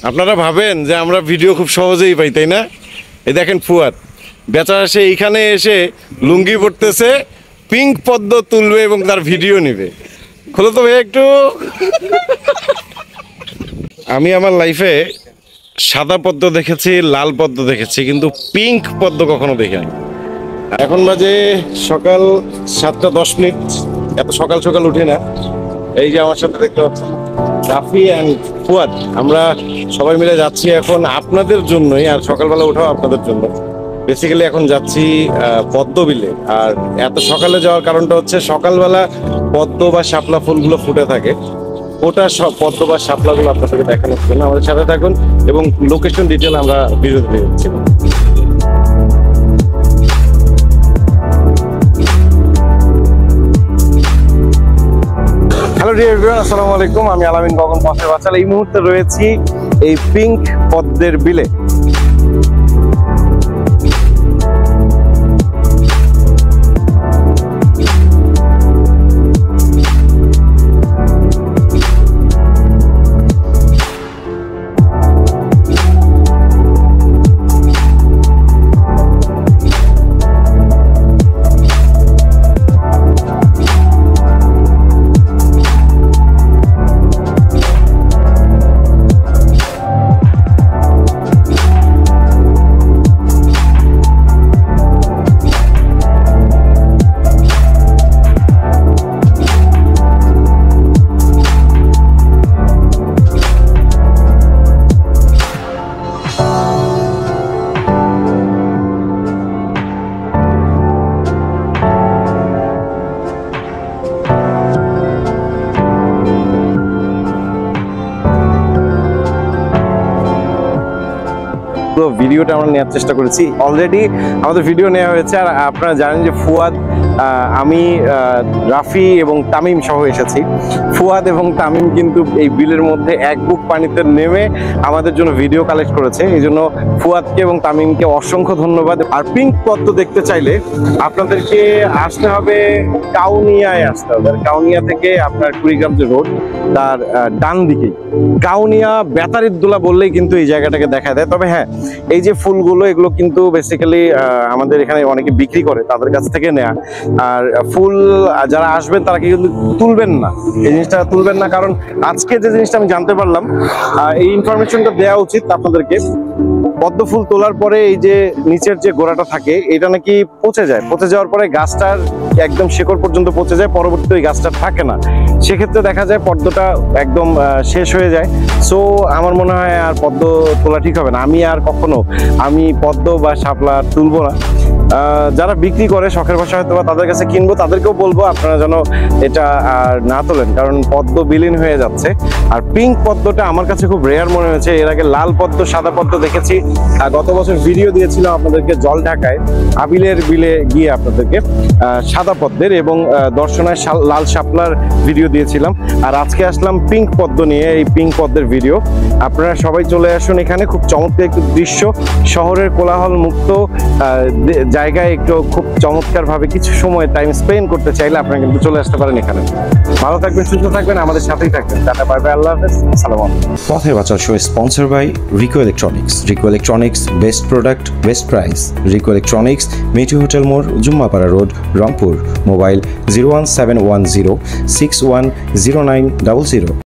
আপনারা ভাবেন যে আমরা ভিডিও খুব সহজেই পাই, তাই না? এই দেখেন ফুয়াদ বেচারা সে এইখানে এসে লুঙ্গি পড়তেছে, পিঙ্ক পদ্ম তুলবে এবং তার ভিডিও নেবে। খোলো তো ভাই একটু। আমি আমার লাইফে সাদা পদ্ম দেখেছি, লাল পদ্ম দেখেছি, কিন্তু পিঙ্ক পদ্ম কখনো দেখিনি। এখন বাজে সকাল 7:10। এত সকাল সকাল উঠে না। এই যে আমার সাথে দেখতে পাচ্ছেন রাফি অ্যান্ড ফুয়াদ, আমরা সবাই মিলে যাচ্ছি এখন আপনাদের জন্যই, আর সকালবেলা ওঠাও আপনাদের জন্য। বেসিক্যালি এখন যাচ্ছি পদ্ম বিলে। আর এত সকালে যাওয়ার কারণটা হচ্ছে সকালবেলা পদ্ম বা শাপলা ফুলগুলো ফুটে থাকে। ওটা সব পদ্ম বা শাপলাগুলো আপনাদেরকে দেখানোর জন্য আমাদের সাথে থাকুন, এবং লোকেশন ডিটেল আমরা ভিডিওতে দিয়ে দিচ্ছি। হ্যালো ডিয়ার এভরিওয়ান, আসসালামু আলাইকুম। আমি আলামিন গগন পথের বাচাল। এই মুহূর্তে রয়েছি এই পিঙ্ক পদ্মের বিলে। ভিডিওটা আমরা নেওয়ার চেষ্টা করেছি, অলরেডি আমাদের ভিডিও নেওয়া হয়েছে। আর আপনারা জানেন যে ফুয়াদ, আমি, রাফি এবং তামিম সহ এসেছি। ফুয়াদ এবং তামিম কিন্তু এই বিলের মধ্যে এক বুক পানিতে নেমে আমাদের জন্য ভিডিও কালেক্ট করেছে। এই জন্য ফুয়াদকে এবং তামিমকে অসংখ্য ধন্যবাদ। আর পিঙ্ক পদ্ম দেখতে চাইলে আপনাদেরকে আসতে হবে কাউনিয়ায় আসতে হবে। আর কাউনিয়া থেকে আপনার কুড়িগ্রাম যে রোড, তার ডান দিকে কাউনিয়া বেতারিদ্দোলা বললেই কিন্তু এই জায়গাটাকে দেখা দেয়। তবে হ্যাঁ, এই যে ফুলগুলো, এগুলো কিন্তু বেসিক্যালি আমাদের এখানে অনেকে বিক্রি করে, তাদের কাছ থেকে নেয়া। আর ফুল যারা আসবেন তারা কিন্তু তুলবেন না, এই জিনিসটা তুলবেন না। কারণ আজকে যে জিনিসটা আমি জানতে পারলাম, এই ইনফরমেশনটা দেওয়া উচিত আপনাদেরকে। পদ্ম ফুল তোলার পরে এই যে নিচের যে গোড়াটা থাকে, এটা নাকি পচে যায়। পচে যাওয়ার পরে গাছটার একদম শেকড় পর্যন্ত পচে যায়, পরবর্তীতে ওই গাছটা থাকে না। সেক্ষেত্রে দেখা যায় পদ্মটা একদম শেষ হয়ে যায়। সো আমার মনে হয় আর পদ্ম তোলা ঠিক হবে না। আমি পদ্ম বা শাপলা তুলবো না। যারা বিক্রি করে শখের বশে হয়তো বা তাদের কাছে কিনবো, তাদেরকেও বলবো আপনারা যেন এটা আর না তোলেন, কারণ পদ্ম বিলীন হয়ে যাচ্ছে। আর পিঙ্ক পদ্মটা আমার কাছে খুব রেয়ার মনে হয়েছে। এর আগে লাল পদ্ম, সাদা পদ্ম দেখেছি। গত বছর ভিডিও দিয়েছিলাম আপনাদেরকে জল ঢাকায় আবিলের বিলে গিয়ে আপনাদেরকে সাদা পদ্মের এবং দর্শনায় লাল শাপলার ভিডিও দিয়েছিলাম। আর আজকে আসলাম পিঙ্ক পদ্ম নিয়ে, এই পিঙ্ক পদ্মের ভিডিও। আপনারা সবাই চলে আসুন এখানে। খুব চমৎকার একটু দৃশ্য, শহরের কোলাহল মুক্ত জায়গায় একটু খুব চমৎকার ভাবে কিছু সময় টাইম স্পেন্ড করতে চাইলে আপনারা কিন্তু চলে আসতে পারেন এখানে। ভালো থাকবেন, সুস্থ থাকবেন, আমাদের সাথেই থাকবেন। টাটা, বাই বাই, আল্লাহ হাফেজ, আসসালামু আলাইকুম। পথের বাচাল show sponsor by Rico electronics. Rico electronics, best product, best price. Rico electronics, মেটি হোটেল মোড়, জুম্মাপাড়া রোড, রংপুর। মোবাইল 01710 610900।